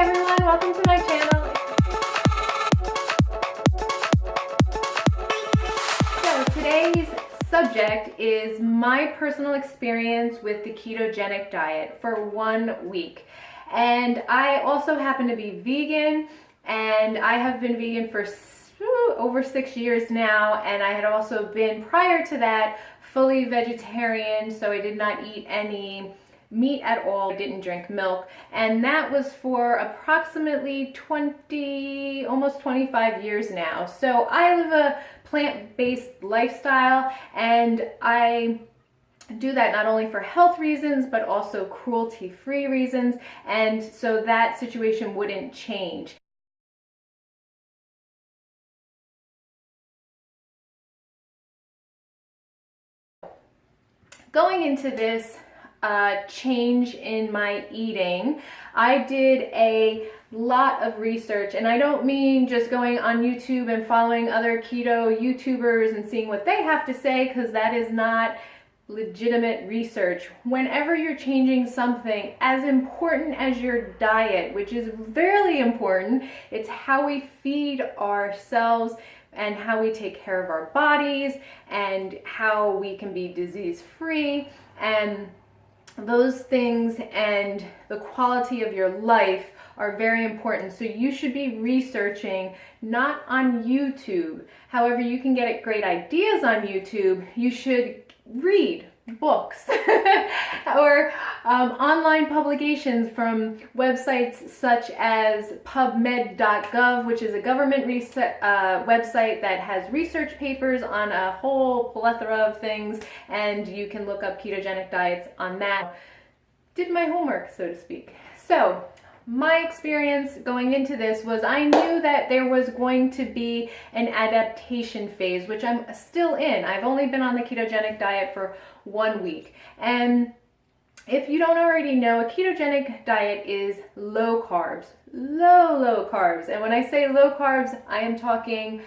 everyone, welcome to my channel. So today's subject is my personal experience with the ketogenic diet for 1 week. And I also happen to be vegan, and I have been vegan for over 6 years now, and I had also been, prior to that, fully vegetarian, so I did not eat any meat at all. I didn't drink milk, and that was for approximately 20, almost 25 years now. So I live a plant-based lifestyle, and I do that not only for health reasons but also cruelty-free reasons, and so that situation wouldn't change. Going into this change in my eating, I did a lot of research, and I don't mean just going on YouTube and following other keto YouTubers and seeing what they have to say, because that is not legitimate research. Whenever you're changing something as important as your diet, which is very important, it's how we feed ourselves and how we take care of our bodies and how we can be disease-free, and those things and the quality of your life are very important. So you should be researching, not on YouTube. However, you can get great ideas on YouTube. You should read books or online publications from websites such as pubmed.gov, which is a government website that has research papers on a whole plethora of things, and you can look up ketogenic diets on that. Did my homework, so to speak. So my experience going into this was I knew that there was going to be an adaptation phase, which I'm still in. I've only been on the ketogenic diet for 1 week. And if you don't already know, a ketogenic diet is low carbs, low carbs. And when I say low carbs, I am talking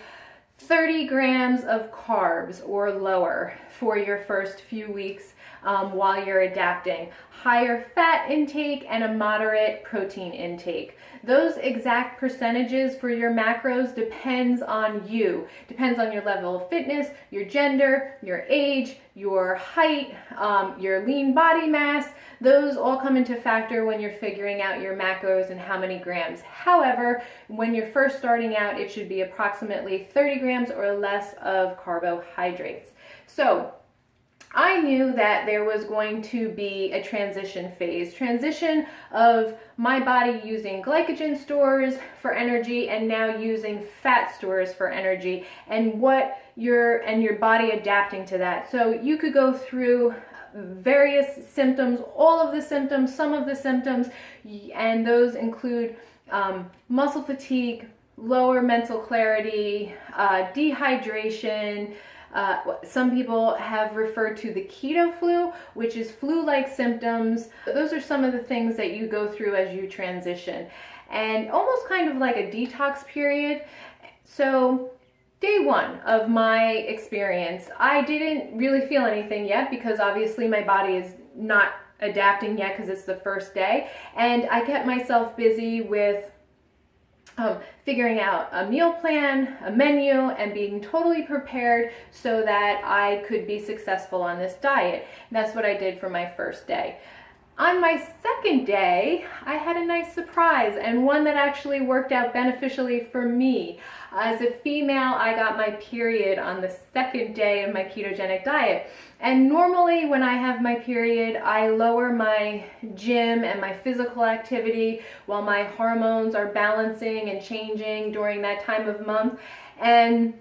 30 grams of carbs or lower for your first few weeks while you're adapting. Higher fat intake and a moderate protein intake. Those exact percentages for your macros depends on you. Depends on your level of fitness, your gender, your age, your height, your lean body mass. Those all come into factor when you're figuring out your macros and how many grams. However, when you're first starting out, it should be approximately 30 grams or less of carbohydrates. So I knew that there was going to be a transition phase, transition of my body using glycogen stores for energy and now using fat stores for energy, and your body adapting to that. So you could go through various symptoms, all of the symptoms, some of the symptoms, and those include muscle fatigue, lower mental clarity, dehydration. Some people have referred to the keto flu, which is flu-like symptoms. Those are some of the things that you go through as you transition, and almost kind of like a detox period. So day one of my experience, I didn't really feel anything yet, because obviously my body is not adapting yet because it's the first day, and I kept myself busy with figuring out a meal plan, a menu, and being totally prepared so that I could be successful on this diet. And that's what I did for my first day. On my second day, I had a nice surprise, and one that actually worked out beneficially for me. As a female, I got my period on the second day of my ketogenic diet. And normally when I have my period, I lower my gym and my physical activity while my hormones are balancing and changing during that time of month. And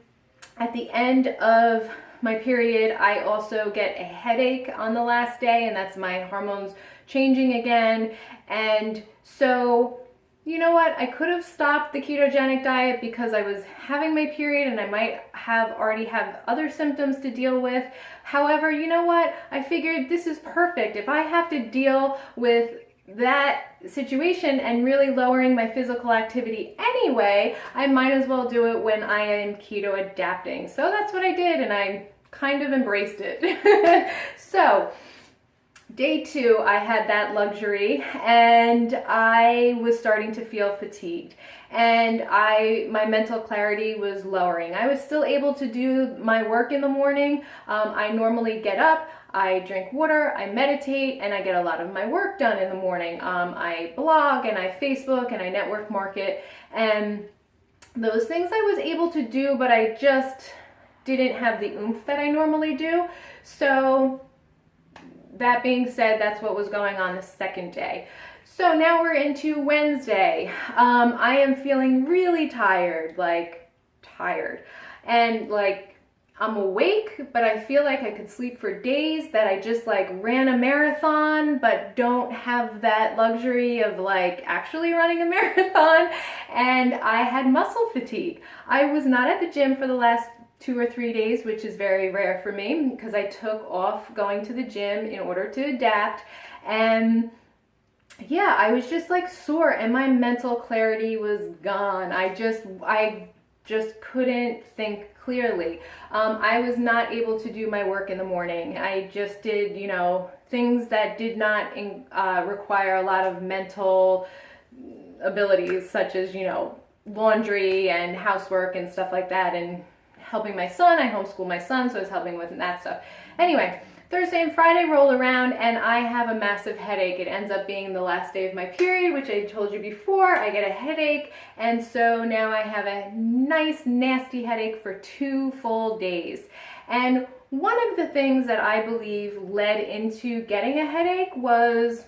at the end of my period, I also get a headache on the last day, and that's my hormones changing again. And so, you know what? I could have stopped the ketogenic diet because I was having my period and I might already have other symptoms to deal with. However, you know what? I figured this is perfect. If I have to deal with that situation and really lowering my physical activity anyway, I might as well do it when I am keto adapting. So that's what I did, and I kind of embraced it. So Day 2, I had that luxury and I was starting to feel fatigued, and my mental clarity was lowering. I was still able to do my work in the morning. I normally get up, I drink water, I meditate, and I get a lot of my work done in the morning. I blog and I Facebook and I network market, and those things I was able to do, but I just didn't have the oomph that I normally do. So that being said, that's what was going on the second day. So now we're into Wednesday. I am feeling really tired, and like I'm awake, but I feel like I could sleep for days, that I just like ran a marathon, but don't have that luxury of like actually running a marathon. And I had muscle fatigue. I was not at the gym for the last 2 or 3 days, which is very rare for me because I took off going to the gym in order to adapt. And yeah, I was just like sore and my mental clarity was gone. I just couldn't think clearly. I was not able to do my work in the morning. I just did, things that did not require a lot of mental abilities, such as, laundry and housework and stuff like that, and helping my son. I homeschool my son, so I was helping with that stuff. Anyway, Thursday and Friday roll around and I have a massive headache. It ends up being the last day of my period, which I told you before. I get a headache, and so now I have a nice nasty headache for 2 full days. And one of the things that I believe led into getting a headache was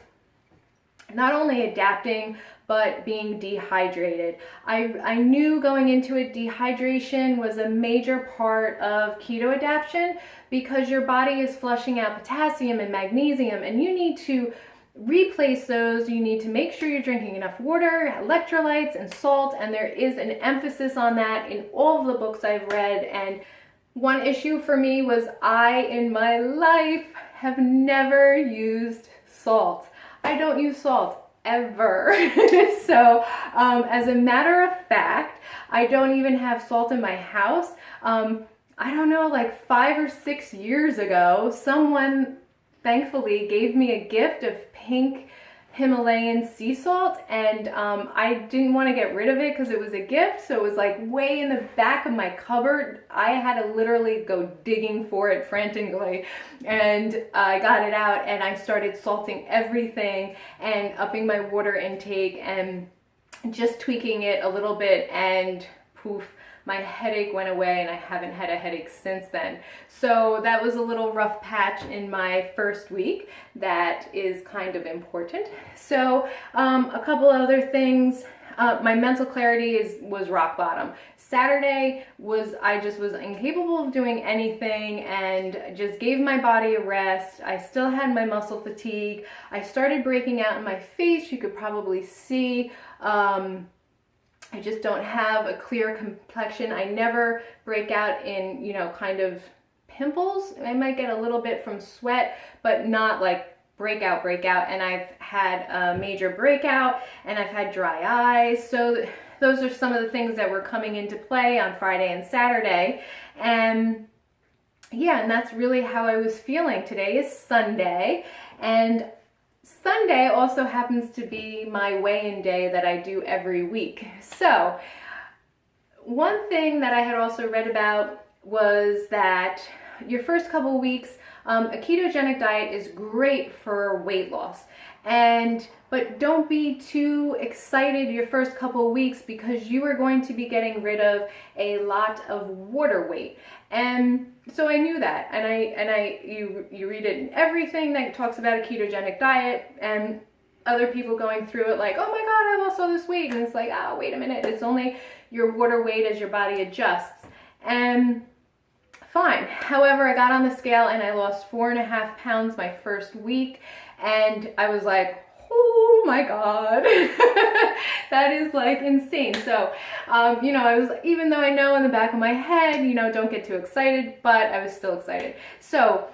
not only adapting, but being dehydrated. I knew going into it, dehydration was a major part of keto adaptation, because your body is flushing out potassium and magnesium, and you need to replace those. You need to make sure you're drinking enough water, electrolytes, and salt, and there is an emphasis on that in all of the books I've read. And one issue for me was in my life, have never used salt. I don't use salt ever. So as a matter of fact, I don't even have salt in my house. I don't know, like 5 or 6 years ago, someone thankfully gave me a gift of pink Himalayan sea salt, and I didn't want to get rid of it because it was a gift, so it was like way in the back of my cupboard. I had to literally go digging for it frantically, and I got it out and I started salting everything and upping my water intake and just tweaking it a little bit, and poof, my headache went away, and I haven't had a headache since then. So that was a little rough patch in my first week. That is kind of important. So a couple other things. My mental clarity was rock bottom. Saturday I just was incapable of doing anything and just gave my body a rest. I still had my muscle fatigue. I started breaking out in my face. You could probably see. I just don't have a clear complexion. I never break out in, kind of pimples. I might get a little bit from sweat, but not like breakout. And I've had a major breakout, and I've had dry eyes. So those are some of the things that were coming into play on Friday and Saturday. And yeah, and that's really how I was feeling. Today is Sunday, and Sunday also happens to be my weigh-in day that I do every week. So one thing that I had also read about was that your first couple weeks, a ketogenic diet is great for weight loss. But don't be too excited your first couple weeks, because you are going to be getting rid of a lot of water weight. And so I knew that, you read it in everything that talks about a ketogenic diet, and other people going through it like, oh my God, I lost all this weight. And it's like, oh, wait a minute. It's only your water weight as your body adjusts. And fine. However, I got on the scale and I lost 4.5 pounds my first week. And I was like, oh my God, that is like insane. So, I was, even though I know in the back of my head, don't get too excited, but I was still excited. So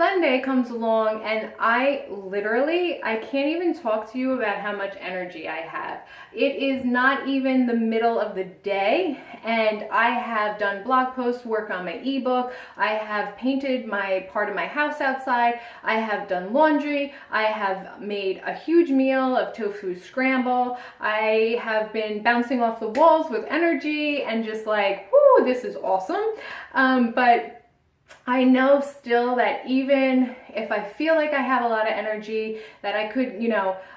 Sunday comes along and I can't even talk to you about how much energy I have. It is not even the middle of the day and I have done blog posts, work on my ebook, I have painted my part of my house outside, I have done laundry, I have made a huge meal of tofu scramble, I have been bouncing off the walls with energy and just like, whoo, this is awesome. But I know still that even if I feel like I have a lot of energy, that I could,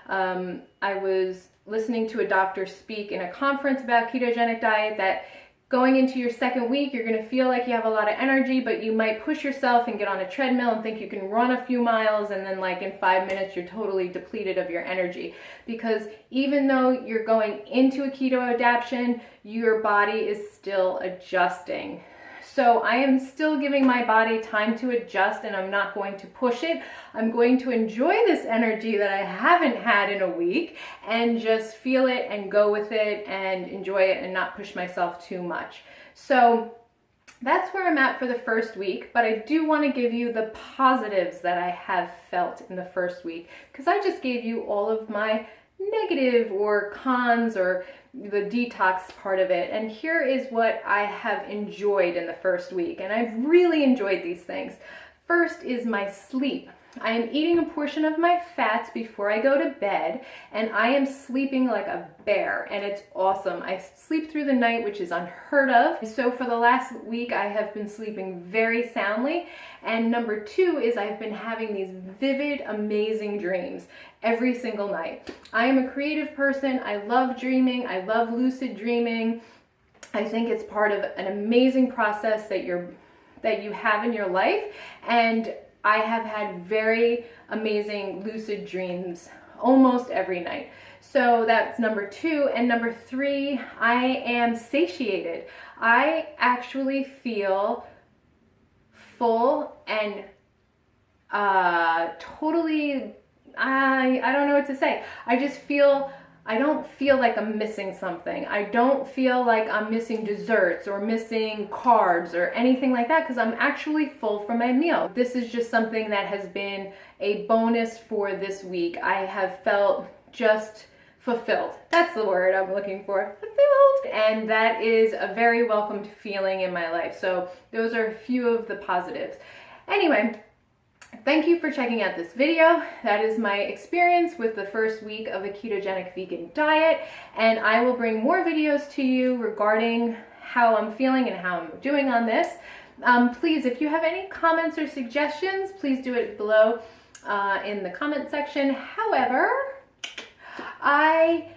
I was listening to a doctor speak in a conference about ketogenic diet, that going into your second week, you're going to feel like you have a lot of energy, but you might push yourself and get on a treadmill and think you can run a few miles, and then like in 5 minutes, you're totally depleted of your energy. Because even though you're going into a keto adaptation, your body is still adjusting. So I am still giving my body time to adjust, and I'm not going to push it. I'm going to enjoy this energy that I haven't had in a week and just feel it and go with it and enjoy it and not push myself too much. So that's where I'm at for the first week, but I do want to give you the positives that I have felt in the first week, because I just gave you all of my negative or cons or the detox part of it. And here is what I have enjoyed in the first week. And I've really enjoyed these things. First is my sleep. I am eating a portion of my fats before I go to bed, and I am sleeping like a bear, and it's awesome. I sleep through the night, which is unheard of. So for the last week, I have been sleeping very soundly. And number two is I've been having these vivid, amazing dreams every single night. I am a creative person. I love dreaming. I love lucid dreaming. I think it's part of an amazing process that you have in your life. And I have had very amazing lucid dreams almost every night. So that's number two. And number three, I am satiated. I actually feel full and totally, I don't know what to say. I don't feel like I'm missing something. I don't feel like I'm missing desserts or missing carbs or anything like that, because I'm actually full from my meal. This is just something that has been a bonus for this week. I have felt just fulfilled. That's the word I'm looking for, fulfilled. And that is a very welcomed feeling in my life. So those are a few of the positives. Anyway, thank you for checking out this video. That is my experience with the first week of a ketogenic vegan diet, and I will bring more videos to you regarding how I'm feeling and how I'm doing on this. Please, if you have any comments or suggestions, please do it below in the comment section. However, I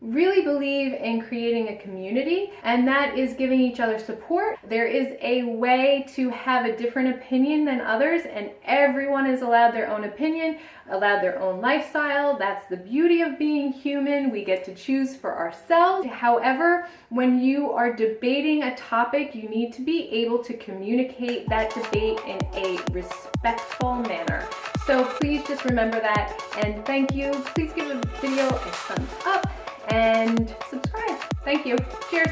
really believe in creating a community, and that is giving each other support. There is a way to have a different opinion than others, and everyone is allowed their own opinion, allowed their own lifestyle. That's the beauty of being human. We get to choose for ourselves. However, when you are debating a topic, you need to be able to communicate that debate in a respectful manner. So please just remember that, and thank you. Please give the video a thumbs up and subscribe. Thank you. Cheers.